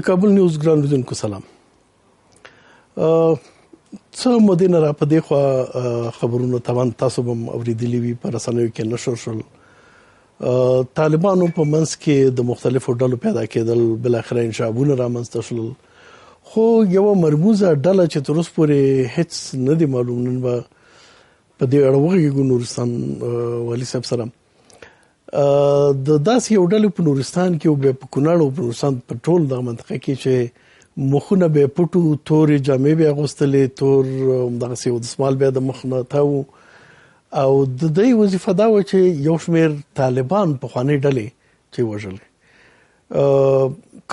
د کابل نیوز ګران لیدونکو سلام. څه مودې نه را په دې خوا خبرونه طبعا تاسو به هم اورېدلي وي په رسنیو کې نشر شول. طالبانو په منځ کې د مختلفو ډلو پیدا کېدل، بالاخره انشابونه رامنځته شول، خو یوه مرموزه ډله چې تر اوسه پورې هېڅ نه دي معلوم، نن به په دې اړه وغږېږو نورستان والي صاحب سره. د داسې یو ډلې په نورستان کې او بیا په کونړ او په نورستان په ټول دغه منطقه کې چې مخونه به یې پټو، تورې جامې به یې اغوستلې، تور همدغسې یو دسمال به یې د مخ نه تاو، او د دوی وظیفه دا وه چې یو شمېر طالبان پخوانۍ ډلې چې وژلې.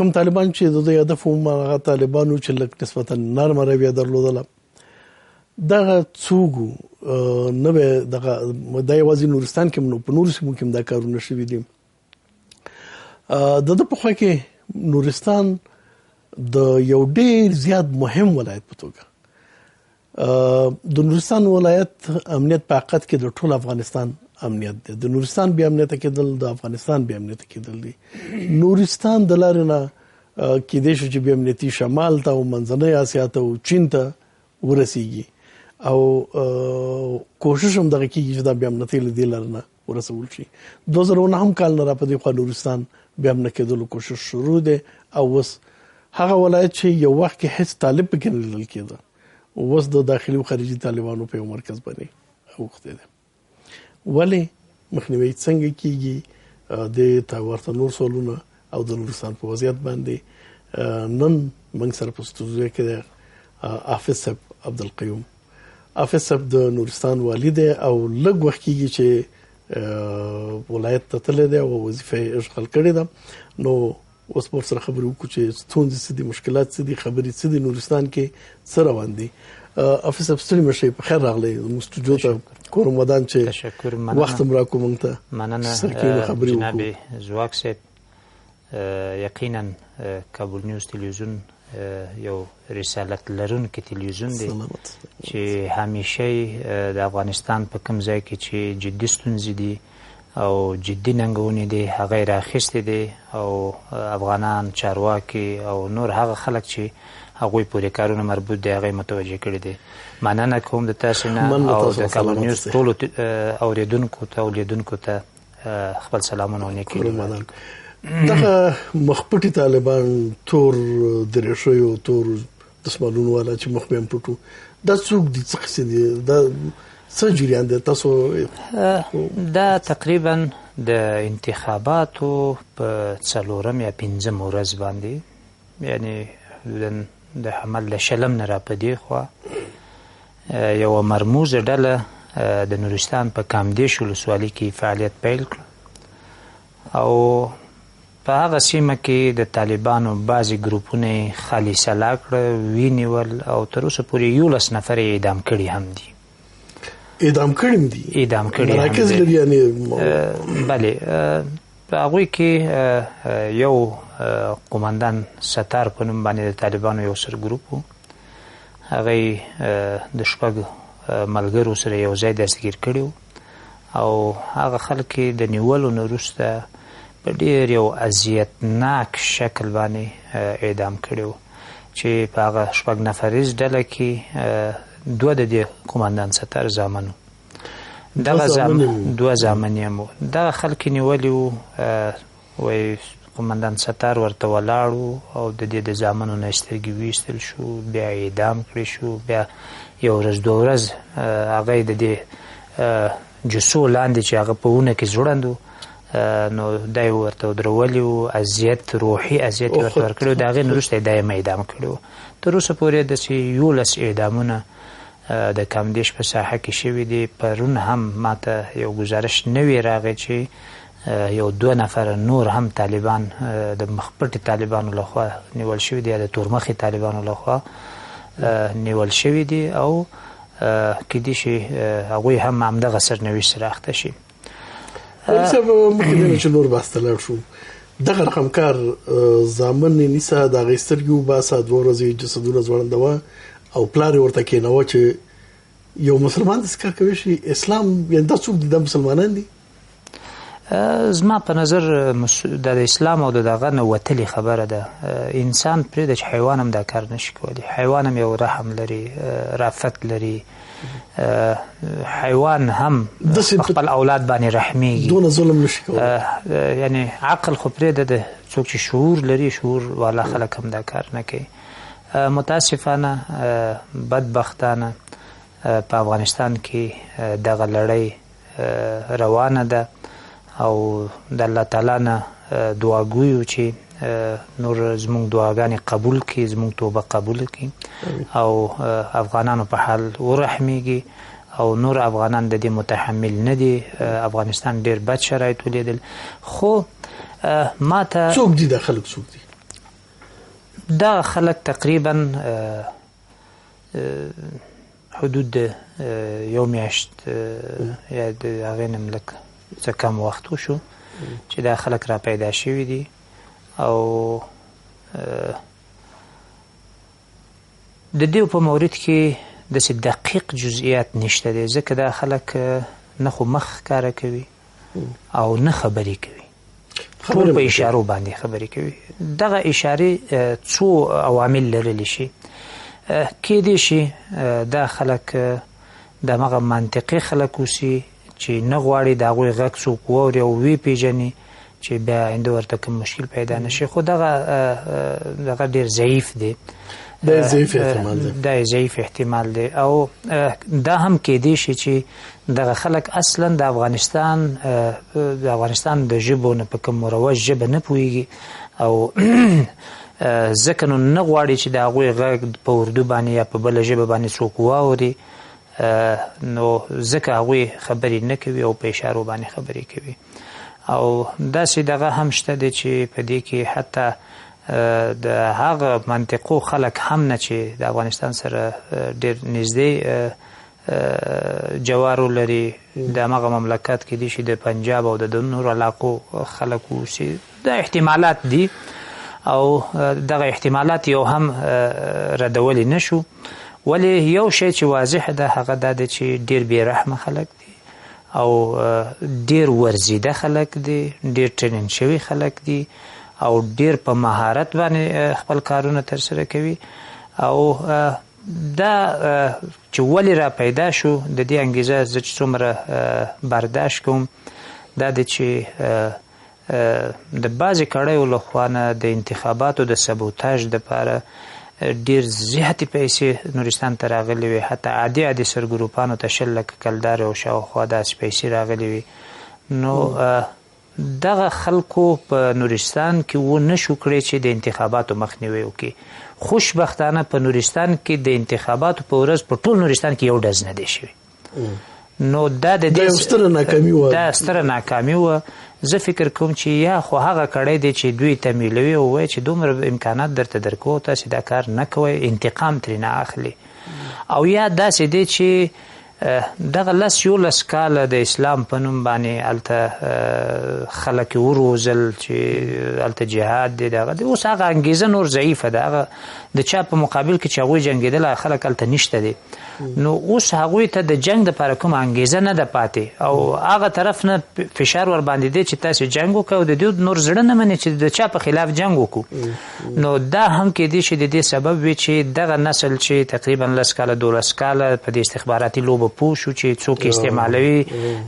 کوم طالبان چې د دوی هدف هم هغه طالبان وو چې لږ نسبتا نرمه رویه درلودله. دغه څوک نه به دغه دا یوازې نورستان کې نو په نورو سیمو کې هم دا کارونه شوي دي. د ده په خوا کې نورستان د یو ډېر زیات مهم ولایت په توګه د نورستان ولایت امنیت په حقیقت کې د ټول افغانستان امنیت دی. د نورستان بې امنیته کېدل د افغانستان بې امنیته کېدل دي. نورستان د لارې نه کېدای شي چې بې امنیتي شمال ته او منځنۍ اسیا ته او چین ته ورسیږي، او کوشش هم دغه کېږي چې دا بې امنیتۍ له دې لارې نه ورسول شي. 2009 کال نه را په دې خوا نورستان بې امنه کېدلو کوشش شروع دی، او اوس هغه ولایت چې یو وخت کې هېڅ طالب پکې نه لیدل کېده، اوس د داخلي او خارجي طالبانو په یو مرکز باندې اوښتی دی. ولې مخنیوی څنګه کېږي د ورته نور سوالونه او د نورستان په وضعیت باندې نن موږ سره په استودیو کې دی حافظ صاحب عبدالقیوم. حافظ صاحب د نورستان والي دی او لږ وخت کېږي چې ولایت ته تللی دی او وظیفه یې اشغال کړې ده. نو اوس به ورسره خبرې وکړو چې ستونزې څه دي، مشکلات څه دي، خبرې څه دي، نورستان کې څه روان دي. حافظ صاحب ستړي مه شئ، په خیر راغلی زموږ استودیو ته. کورم ودان چې وخت هم راکړو موږ ته مننه جناب زواک صاحب. یقینا کابل نیوز تلویزیون یو رسالت لرونکی تلویزیون دی چې همیشه د افغانستان په کوم ځای کې چې جدي ستونزې دي او جدي ننګونې دي هغه یې راخیستې دي، او افغانان، چارواکي او نور هغه خلک چې هغوی پورې کارونه مربوط دي هغه یې متوجه کړي دي. مننه کوم د تاسې نه او د کابل نیوز ټولو اورېدونکو ته او لیدونکو ته خپل سلامونه او نیکې. دغه مخپټي طالبان، تور دریشیو، تور دسمالونو والا چې مخ به هم پټو، دا څوک دي، څه قصې دي، دا څه جریان دی؟ تاسو دا تقریبا د انتخاباتو په 4 یا 5 ورځ باندې، یعنی د حمل د شلم نه را په دې خوا یوه مرموزه ډله د نورستان په کامدېش ولسوالۍ کې فعالیت پیل کړ، او په هغه سیمه کې د طالبانو بعضې ګروپونه یې خالي سلا کړه، ونیول، او تر اوسه پورې 11 نفر یې اعدام کړي هم دي. اعدام کړي هم دي؟ اعدام کړي هم دي، مراکز لري یعنې؟ بلې، په هغوی کې یو قماندان ستار په نوم باندې د طالبانو یو سرګروپ و، هغه یې د 6 ملګرو سره یو ځای دستګیر کړي و، او هغه خلک یې د نیولو نه وروسته په ډېر یو اذیتناک شکل باندې اعدام کړي و، چې په هغه 6 نفریز ډله کې 2 د دې قماندان ستار زامن و، 2 زامن یې هم و. دغه خلک یې نیولي وو، وایي قماندان ستار ورته ولاړ و او د دې د زامنو نه سترګې ویستل شو، بیا اعدام کړی شو. بیا یو ورځ 2 ورځ هغه یې د دې جثو لاندې چې هغه په ونه کې ځوړند و، نو دا یې ورته ودرولي وو، اذیت، روحي اذیت یې ورته ورکړی و. د هغې نه وروسته یې دا یې اعدام کړی و. تر اوسه پورې داسې 11 اعدامونه د کامدېش په ساحه کې شوي دي. پرون هم ماته یو گزارش نوی راغی چې یو 2 نفر نور هم طالبان د مخپټي طالبانو لخوا نیول شوي دي، یا د تورمخي طالبانو لخوا نیول شوي دي، او کېدای شي هغوی هم همدغه سرنوشت سره اخته شي. مخکې نه چې نور بحث ته لاړ شو، دغه رقم کار زامن یې نیسه، د هغې سترګې وباسه، 2 ورځې جسدونه ځوړندوه او پلار یې ورته کېنوه چې یو مسلمان داسې کار کوي شي؟ اسلام یعنې دا څوک دي؟ دا مسلمانان دي؟ زما په نظر د اسلام او دغه نه وتلې خبره ده. انسان پرې د حیوان هم دا کار نشي کولی. حیوان هم یو رحم لري، رافت لري. حیوان هم خپل اولاد باندې رحمیږي، دونه ظلم نشي کولی. یعنی عقل خو پرې ده، څوک چې شعور لري، شعور والا خلک هم دا کار نه کوي. متاسفانه بدبختانه په افغانستان کې دغه لړۍ روانه ده او د الله تعالی نه دعا ګویو چې نور زموږ دعاګانې قبول کړي، زموږ توبه قبول کړي او افغانانو په حال ورحمیږي او نور افغانان د دې متحمل نه دي. افغانستان ډیر بد شرایط ولیدل. خو ما ته څوک دي دا خلک؟ څوک دي دا خلک؟ تقریبا حدود یو میاشت یا د هغې نه لږ څه کم وخت وشو چې دا خلک را پیدا شوي دي او د دې په مورد کې داسې دقیق جزئیات نشته دی، ځکه دا خلک نه خو مخ ښکاره کوي او نه خبرې کوي، ټول په اشارو باندې خبرې کوي. دغه اشارې څو عوامل لرلی شي. کېدای شي دا خلک د هغه منطقي خلک اوسي چې نه غواړي د هغوی غږ څوک واوري او ویې پېژني چې بیا آینده ورته کوم مشکل پیدا نه شي. خو دغه ډېر ضعیف دی. دا ضعیف احتمال دی. دا ضعیف احتمال دی او دا هم کېدای شي چې دغه خلک اصلا د افغانستان د ژبو نه په کوم مروج ژبه نه پوهېږي او ځکه نو نه غواړي چې د هغوی غږ په اردو باندې یا په بله ژبه باندې څوک واوري، نو ځکه هغوی خبرې نه کوي او په اشارو باندې خبرې کوي. او داسې دغه هم شته دی چې په دې کې حتی د هغه منطقو خلک هم نه چې د افغانستان سره ډېر نږدې جوارو لري، د هغه مملکت کې دي چې د پنجاب او د نورو علاقو خلک اوسي. دا احتمالات دي او دغه احتمالات یو هم ردولی نشو. ولی یو شی چې واضح ده هغه دا دی چې ډېر بېرحمه خلک دي او ډېر ورزیده خلک دي، ډېر ټریننګ شوي خلک دي او ډېر په مهارت باندې خپل کارونه ترسره کوي. او دا چې ولې را پیدا شو، د دې انګیزه زه چې څومره برداشت کوم دا دی چې د بعضې کړیو له خوا نه د انتخاباتو د سبوتاژ دپاره ډېر زیاتې پیسې نورستان ته راغلې وې، حتی عادي سرګروپانو ته 10 لکه کلدارې او شاوخوا داسې پیسې راغلې وې. نو دغه خلکو په نورستان کې ونه شو کړی چې د انتخاباتو مخنیوی وکړي. خوشبختانه په نورستان کې د انتخاباتو په ورځ په ټول نورستان کې یو ډز نه دی شوی. نو دا د دې ستره ناکامي وه. زه فکر کوم چې یا خو هغه کړی دی چې دوی تمیلوي او وایي چې دومره امکانات درته درکوو، تاسې دا کار نه کوئ، انتقام ترې نه اخلي، او یا داسې دی چې دغه 11 کاله د اسلام په نوم باندې هلته خلک وروزل چې هلته جهاد دی، دغه دی. اوس هغه انګیزه نور ضعیفه ده. هغه د چا په مقابل کې چې هغوی جنګېدل خلک هلته نشته دي. نو اوس هغوی ته د جنګ دپاره کومه انګیزه نه ده پاتې او هغه طرف نه فشار ور باندې دی چې تاسې جنګ وکړئ او د دوی نور زړه نه مني چې د چا په خلاف جنګ وکړو. نو دا هم کېدای شي د دې سبب وي چې دغه نسل چې تقریبا 10 کاله 12 کاله په دې استخباراتي لوبه پوه شو چې څوک استعمالوي،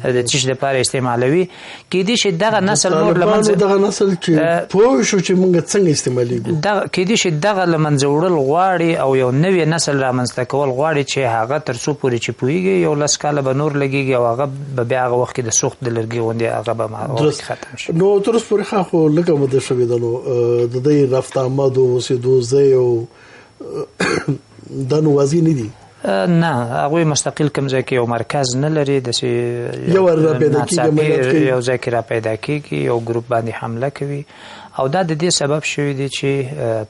د څه دپاره استعمالوي، کېدای شي دغه نسل نور له منځه دغه نسل چې پوه شو چې موږ څنګه استعمالېږو، کېدای شي دغه له منځه وړل غواړي او یو نوی نسل رامنځته کول غواړي چې هغه تر څو پورې چې پوهېږي یو 10 کاله به نور لګېږي او هغه به بیا هغه وخت کې د سوخت د لرګي غوندې هغه به ختم شي. نو تر اوسه پورې خو لږه موده شوې ده، نو د دې رفت آمد او اوسېدو ځای او دا نو واضح نه دي؟ نه، هغوی مستقل کوم ځای کې یو مرکز نه لري، داسې یو ځای کې را پیدا کېږي، یو ګروپ باندې حمله کوي او دا د دې سبب شوی دی چې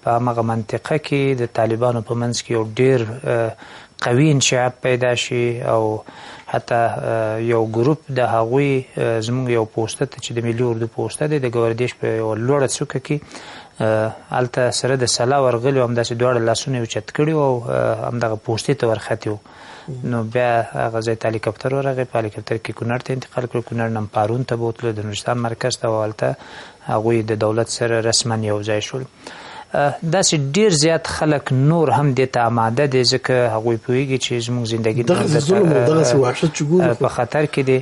په همغه منطقه کې د طالبانو په منځ کې یو ډېر قوي انشعاب پیدا شي او حتی یو ګروپ د هغوی زموږ یو پوسته چې د ملي اردو پوسته دی د ګوردیش په یو لوړه څوکه کې هلته سره د سلا ورغلي همداسې دواړه لاسونه یې اوچت کړي او همدغه پوستې ته ورختي وو. نو بیا هغه ځای ته هلیکاپټر ورغی، په هلیکاپټر کې کونړ ته انتقال کړو، کونړ نه پارون ته بوتلو، د نورستان مرکز ته، او هلته هغوی د دولت سره رسما یو ځای شول. داسې ډیر زیات خلک نور هم دې ته آماده دي، ځکه هغوی پوهېږي چې زموږ زندګي په خطر کې دی.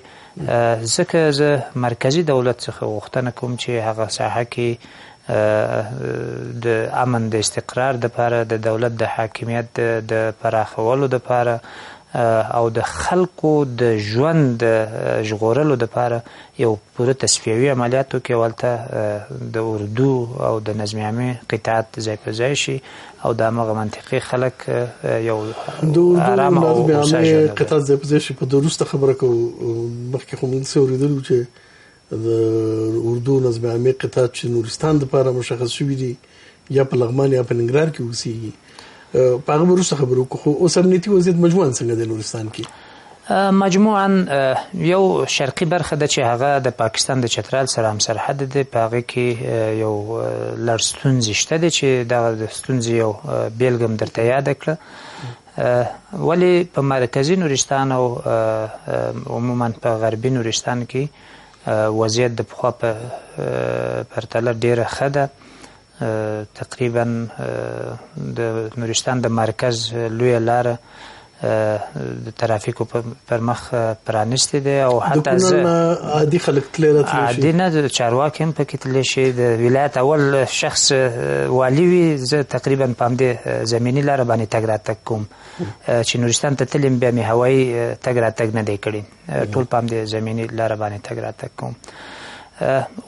ځکه زه مرکزي دولت څخه غوښتنه کوم چې هغه ساحه کې د امن د استقرار دپاره، د دولت د حاکمیت د پراخولو دپاره او د خلکو د ژوند د ژغورلو دپاره یو پوره تصفیوي عملیات وکړي، او هلته د اردو او د نظم عامې قطاعت ځای په ځای شي او د همغه منطقې خلک یو ارامه او هوسا ژوند قطاعت ځای په ځای شي. په وروسته خبره کوو، مخکې خو موږ څه اورېدلو چې د اردو نظم عامې قطاعت چې نورستان دپاره مشخص شوي دي، یا په لغمان یا په ننګرهار کې اوسېږي، په هغه وروسته خبرې وکړو. خو اوس امنیتي وضعیت مجموعاً څنګه دی نورستان کې؟ مجموعاً یو شرقي برخه ده چې هغه د پاکستان د چترال سره هم سرحد دی، په هغې کې یو لږ ستونزې شته دی چې دغه د ستونزې یو بېلګه هم درته یاده کړه. ولې په مرکزي نورستان او عموماً په غربي نورستان کې وضعیت د پخوا په پرتله ډېره ښه ده. تقریبا د نورستان د مرکز لویه لاره د ترافیکو پر مخ پرانیستې دی، او حتی عادي خلک تللی راتلی شي، عادي نه، د چارواکي هم پکې تللی شي. د ولایت اول شخص والي وي، زه تقریبا په همدې زمیني لاره باندې تګ راتګ کوم. چې نورستان ته تلم بیا مې هوایي تګ راتګ نه دی کړی، ټول په همدې زمیني لاره باندې تګ راتګ کوم.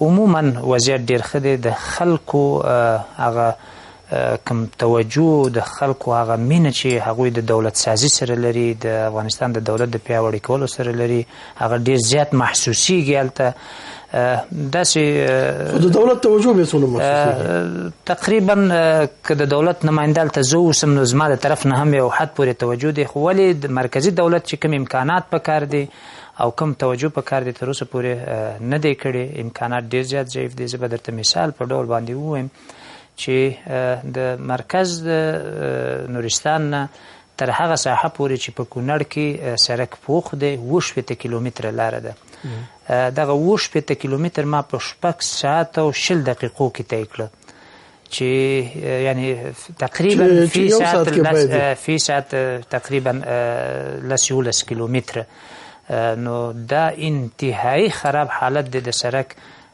عموما وضعیت ډېر ښه دی. د خلکو هغه کم توجه، د خلکو هغه مینه چې هغوی د دولت سازی سره لري، د افغانستان د دولت د پیاوړي کولو سره لري، هغه ډېر زیات محسوسیږي هلته. داسې خو د دولت توجه بیا څومره محسوسیږي؟ تقریبا که د دولت نماینده هلته زه اوسم نو زما د طرف نه هم یو حد پورې توجه دی، خو ولې د مرکزي دولت چې کوم امکانات پکار دي او کوم توجه پکار دي تر اوسه پورې نه دی کړی. امکانات ډېر زیات ضعیف دي. زه به درته مثال په ډول باندې ووایم چې د مرکز د نورستان نه تر هغه ساحه پورې چې په کونړ کې سړک پوخ دی اووه کیلومتره لاره ده. دغه اووه کیلومتر ما په 6 ساعت او 20 دقیقو کې طی کړه، چې یعنی تقریبا فی ساعت تقریبا 11 کیلومتره. نو دا انتهایی خراب حالت دی د سړک.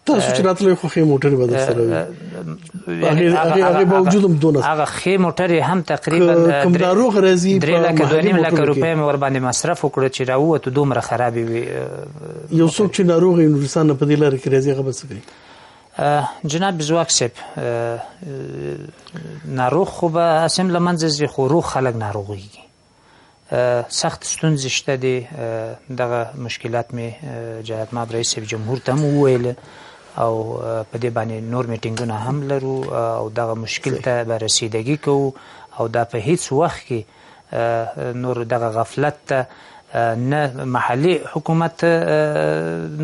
تاسو چې راتلئ خو ښې موټرې به درسره وي، هغې باوجود هم دونه هغه ښې موټرې هم تقریبا کوم ناروغ راځي 3 لکه روپۍ مې ورباندې مصرف وکړه چې راووتو دومره خرابې وي. یو څوک چې ناروغ یې نورستان نه په دې لاره کې راځي هغه به څه کوي؟ جناب زواک صاحب، ناروغ خو به هسې هم له منځه ځي، خو روغ خلک ناروغېږي. سخت ستونزې شته دي. دغه مشکلات مې جهاد ماب رئیس صاحب جمهور ته هم وویل، او په دې باندې نور میټینګونه هم لرو، او دغه مشکل ته به رسیدګي کوو، او دا په هیڅ وخت کې نور دغه غفلت ته نه محلي حکومت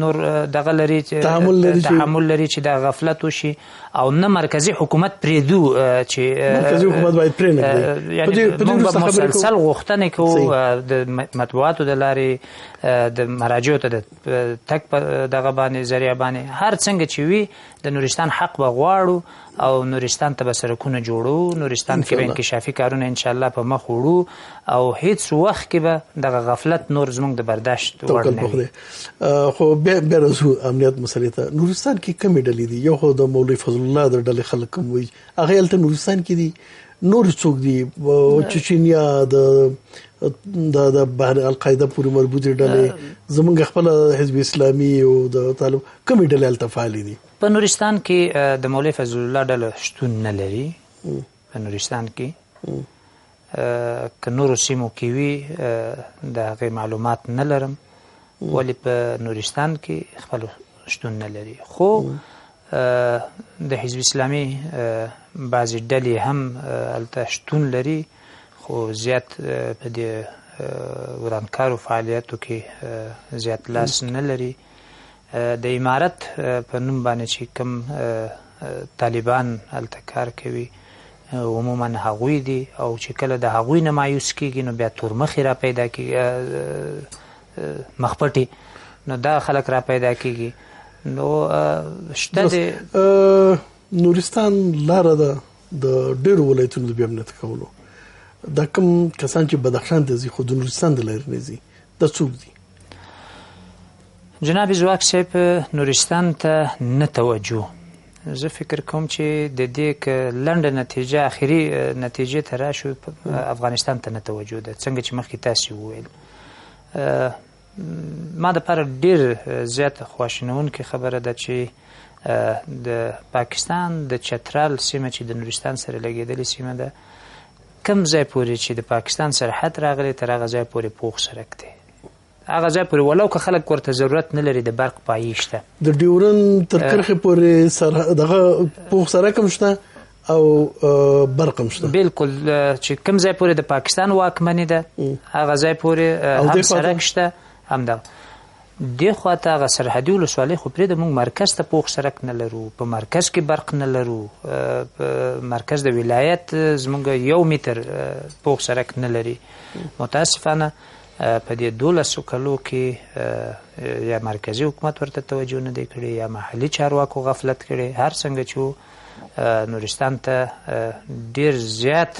نور دغه لري تحمل لري چې دا غفلت وشي، او نه مرکزي حکومت پرېږدو چې مرکزي حکومت باید پرېنږدي. یعنې موږ به مسلسل غوښتنې کوو د مطبوعاتو د لارې د مراجعو ته د تګ په دغه باندې ذریعه باندې هر څنګه چې وي د نورستان حق به غواړو، او نورستان ته به سړکونه جوړو، نورستان کې به انکشافي کارونه انشاءالله په مخ وړو، او هیڅ وخت کې به دغه غفلت نور زموږ د برداشت وړ نه وي. خو بیا راځو امنیت مسلې ته. نورستان کې کومې ډلې دي؟ یو خو د مولوي فضل الله د ډلې خلک کوم وایي، هغه هلته نورستان کې دي. نور څوک دي؟ چچنیا د القاعده پورې مربوطې ډلې، زمونږ خپل حزب اسلامي او د طالب کومې ډلې هلته فعالې دي؟ په نورستان کې د مولوي فضل الله ډله شتون نه لري. په نورستان کې که نورو سیمو کې وي د هغې معلومات نه لرم، ولې په نورستان کې خپل شتون نه لري. خو د حزب اسلامي بعضې ډلې هم هلته شتون لري، خو زیات په دې ورانکارو فعالیتو کې زیات لاس نه لري. د امارت په نوم باندې چې کوم طالبان هلته کار کوي عموما هغوی دي او چې کله د هغوی نه مایوس کېږي نو بیا تورمخې را پیدا کېږي مخپټې نو دا خلک را پیدا کېږي نو شته د نورستان لاره ده د ډېرو ولایتونو د بیا امنیت کولو دا کوم کسان چې بدخشان ته ځي خو د نورستان د لارې نه ځي دا څوک دي جناب ځواک صاحب نورستان ته نه توجه زه فکر کوم چې د دې که لنډه نتیجه اخري نتیجې ته راشو افغانستان ته نه توجه ده څنګه چې مخکې تاسې وویل ما دپاره ډېر زیات خواشینونکې خبره ده چې د پاکستان د چترال سیمه چې د نورستان سره لګېدلې سیمه ده کم ځای پورې چې د پاکستان سرحد راغلی تر هغه ځای پورې پوخ سړک دی هغه ځای پورې ولو که خلک ورته ضرورت نه لري د برق پایې شته د ډیورن تر کرښې پورې دغه پوخ سړک هم شته او برق هم شته بالکل چې کم ځای پورې د پاکستان واکمني ده هغه ځای پورې هم سړک شته همدغه دې خواته هغه سرحدي ولسوالۍ خو پرېږده موږ مرکز ته پوخ سړک نه لرو په مرکز کې برق نه لرو په مرکز د ولایت زموږ 1 متر پوخ سړک نه لري متاسفانه په دې 12 کلو کې یا مرکزي حکومت ورته توجه نه دی کړی یا محلي چارواکو غفلت کړی هر څنګه چې نورستان ته ډېر زیات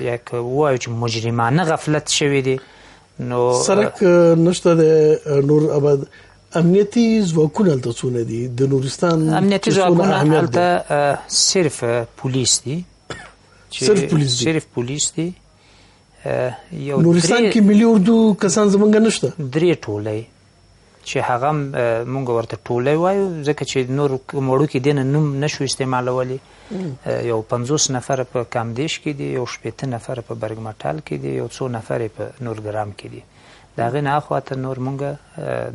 یا که ووایو چې مجرمانه غفلت شوی دی نو سړک نشته د نور آباد امنیتي ځواکونه هلته څونه دي د نورستان امنیتي ځواکونه هلته صرف پولیس دي صرف پولیس دي نورستان کې ملي اردو کسان زمونږ نشته 3 ټولۍ چې هغه مونږ ورته ټولۍ وایو ځکه چې نور وړوکي دینه نوم نشو استعمالولی یو 50 نفر په کامدیش کې دي یو 80 نفر په برګمټال کې دي یو 200 نفر په نورګرام کې دي د هغې نه اخواته نور مونږ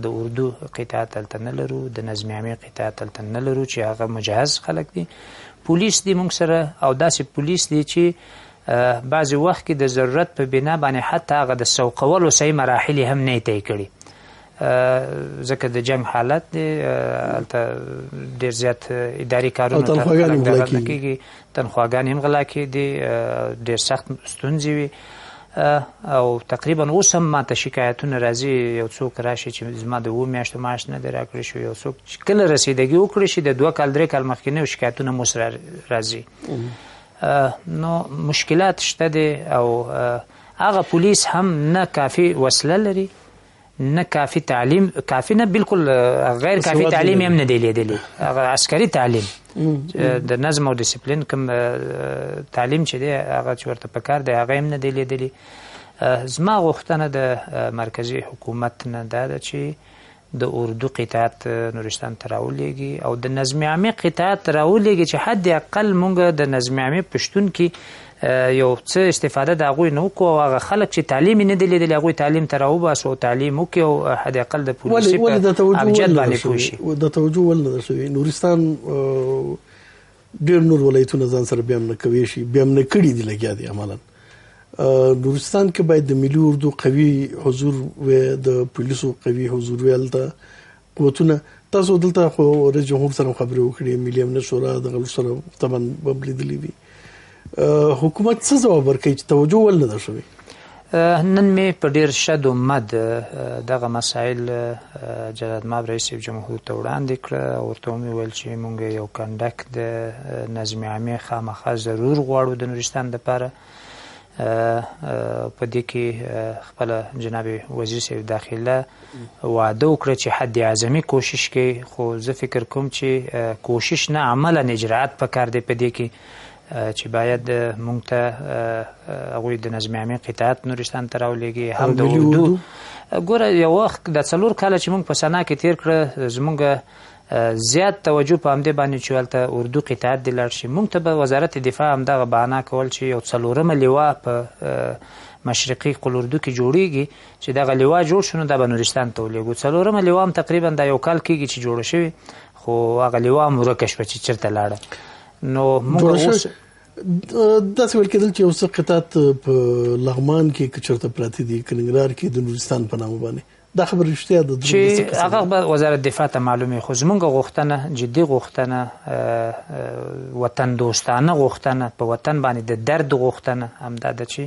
د اردو قطاعت هلته نه لرو د نظم عامې قطاعت هلته نه لرو چې هغه مجهز خلک دي پولیس دي مونږ سره او داسې پولیس دي چې بعضې وخت کې د ضرورت په بنا باندې حتی هغه د سوقولو صحیح مراحل هم نه طی کړي ځکه د جنگ حالت دی هلته ډېر زیات اداري کارونه کېږي تنخواګانې هم غلا کېدي ډېر سخت ستونزې وي او تقریبا اوس هم ماته شکایتونه راځي یو څوک راشي چې زما د 2 میاشتو معاش نه دی راکړی شوی یو څوک چې کله رسیدګي وکړي شي د 2 کال 3 کال مخکې نه شکایتونه مو سره راځي نو مشکلات شته دي او هغه پولیس هم نه کافي وسله لري نه کافي تعلیم کافي نه بالکل غیر کافي تعلیم هم نه دی لیدلی هغه عسکري تعلیم د نظم او ډیسپلین کوم تعلیم چې دی هغه چې ورته پکار دی هغه هم نه دی لیدلی زما غوښتنه د مرکزي حکومت نه دا ده چې د اردو قطاعت نورستان ته راولېږي او د نظم عامې قطاعت راولېږي چې حد اقل مونږ د نظم عامې پښتون کې یو څه استفاده د هغوی نه وکړو او هغه خلک چې تعلیم یې نه دی لیدلی هغوی تعلیم ته راوباسو او تعلیم وکړي او حد اقل د پولیسي په ابجد باندې پوه شي د توجه ول نه ده شوې نورستان ډېر نور ولایتونه ځان سره بیا نه کوي شي بیا نه کړي دي لګیا دي عملاً نورستان کې باید د ملي اردو قوي حضور و د پولیسو قوي حضور ولته قوتونه تاسو دلته خو رئیس جمهور سره خبرې وکړې ملي امنیت شورا د غلو سره طبعا ببلیدلې وي حکومت څه ځواب ورکوي چې توجه ول نه ده شوې نن مې په ډېر شد و مد دغه مسایل جلالدمآب رئیس جمهور ته وړاندې کړه او ورته مې وویل چې موږ یو کنډک د نظم عامې خامخا ضرور غواړو د نورستان دپاره په دې کې خپل جناب وزیر صاحب داخله وعده وکړه چې حد اعظمي کوشش کوي خو زه فکر کوم چې کوشش نه عملا اجراعات پکار دی په دې کې چې باید مونږ ته هغوی د نظم عامې قطاعت نورستان ته راولېږي هم د اردو ګوره یو وخت د 4 کاله چې مونږ په سنا کې تیر کړه زمونږ زیات توجه په همدې باندې چې هلته اردو قطاعت دې لاړ شي مونږ ته به وزارت دفاع همدغه بهانه کول چې یو 4مه لیوا په مشرقي قل اردو کې جوړیږي چې دغه لیوا جوړ شو نو دا به نورستان ته ولېږو 4مه لیوا هم تقریبا دا یو کال کېږي چې جوړه شوې خو هغه لیوا هم ورکه شوه چې چېرته لاړه نو موږ اوس داسې ویل کېدل چې اوس قطاعت په لغمان کې که چېرته پراته دي که ننګرهار کې د نورستان په نامه باندې دا خبر رښتیا ده چې هغه به وزارت دفاع ته معلومي خو زمونږ غوښتنه جدي غوښتنه وطن دوستانه غوښتنه په وطن باندې د درد غوښتنه همدا ده چې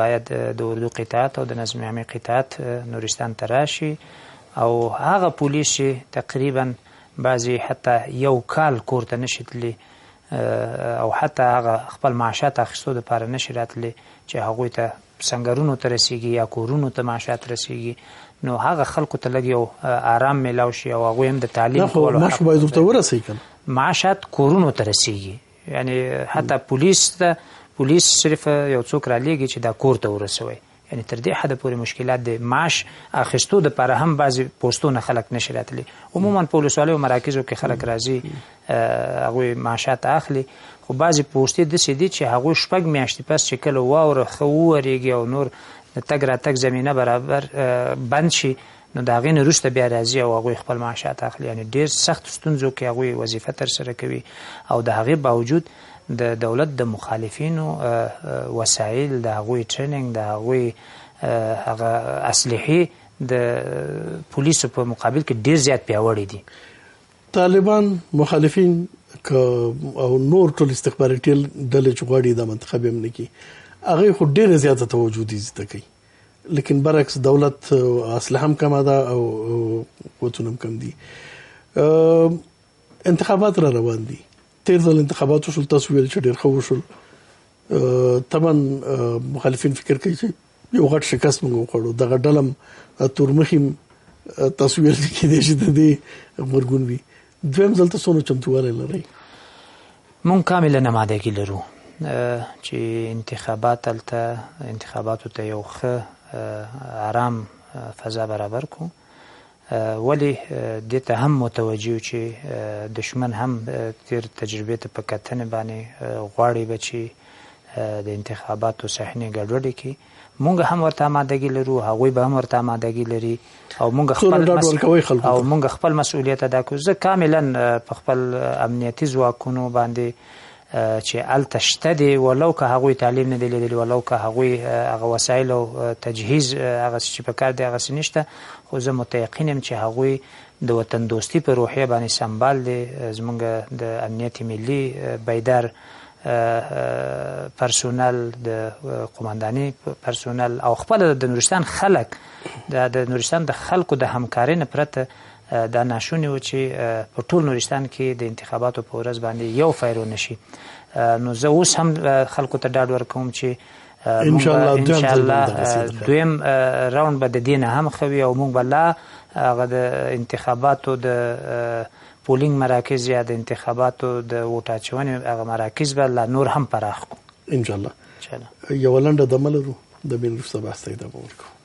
باید د اردو قطاعت او د نظم عامې قطاعت نورستان ته راشي او هغه پولیس چې تقریبا بعضی حتی یو کال کور ته نشي تللی او حتی هغه خپل معاشات اخیستو دپاره نشي راتلی چې هغوی ته سنګرونو ته رسیږي یا کورونو ته معاشات رسیږي نو هغه خلکو ته لږ یو آرام میلاو شي او هغوی هم د تعلیم کولو معاش باید ورته ورسوي کنه معاشات کورونو ته رسیږي یعنی حتی پولیس صرف یو څوک رالیږي چې دا کور ته ورسوي یعنی تر دې حده پورې مشکلات د معاش اخیستو دپاره هم بعضې پوستونه خلک نشي راتلی عموما په ولسوالیو مراکزو کې خلک راځي هغوی معاشات اخلي خو بعضې پوستې داسې دي چې هغوی 6 میاشتې پس چې کله واوره ښه وورېږي او نور د تګ راتګ زمینه برابر بند شي نو د هغې نه وروسته بیا راځي او هغوی خپل معاشات اخلي یعنی ډېر سخت ستونزو کې هغوی وظیفه ترسره کوي او د هغې باوجود د دولت د مخالفینو وسایل د هغوی ټریننګ د هغوی هغه اسلحې د پولیسو په مقابل کې ډیر زیات پیاوړي دي طالبان مخالفین او نور ټول استخباراتي ډلې چې غواړي د منتخب هم نه کوي هغه خو ډیره زیاته توجه دي زده کوي لیکن برعکس دولت اسلحه هم کم ده او قوتونه هم کم دي انتخابات را روان دي تیر ځل انتخابات وشول تاسو ویل چې ډېر ښه وشول طبعا مخالفین فکر کوي چې یو غټ شکست موږ وخوړو دغه ډلم تورمخیم تاسو ویل چې کېدای شي د دې غبرګون وي دویم ځل ته څونه چمتووالی لرئ مونږ کامله نمادګي لرو چې انتخاباتو ته یو ښه آرام فضا برابر کو ولی دې ته هم متوجه چې دشمن هم تیر تجربه ته په کتنې باندې غواړي به چې د انتخاباتو صحنې ګډوډې کړي مونږ هم ورته آمادګي لرو هغوی به هم ورته آمادګي لري او مونږ خپل مسؤلیت ادا کوو زه کاملا په خپل امنیتي ځواکونو باندې چې هلته شته دي ولو که هغوی تعلیم نه دی لیدلی ولو که هغوی هغه وسایل او تجهیز هغه چې په کار دی هغسې نشته خو زه متیقن یم چې هغوی د وطن دوستي په روحیه باندې سمبال دی زموږ د امنیت ملي بیدار پرسونل د قمانداني پرسونل او خپل د نورستان خلک د نورستان د خلکو د همکارۍ نه پرته دا ناشونې و چې په ټول نورستان کې د انتخاباتو په ورځ باندې یو فایرو نشي نو زه اوس هم خلکو ته ډاډ ورکوم چې انشاءالله دویم راوند به د دې نه هم ښه وي او موږ به لا هغه د انتخاباتو د پولینګ مراکز یا د انتخاباتو د ووټ اچونې هغه مراکز به لا نور هم پراخ کړو انشاءالله یوه لنډه دمه لرو د بین وروسته بحث ته ادامه ورکوو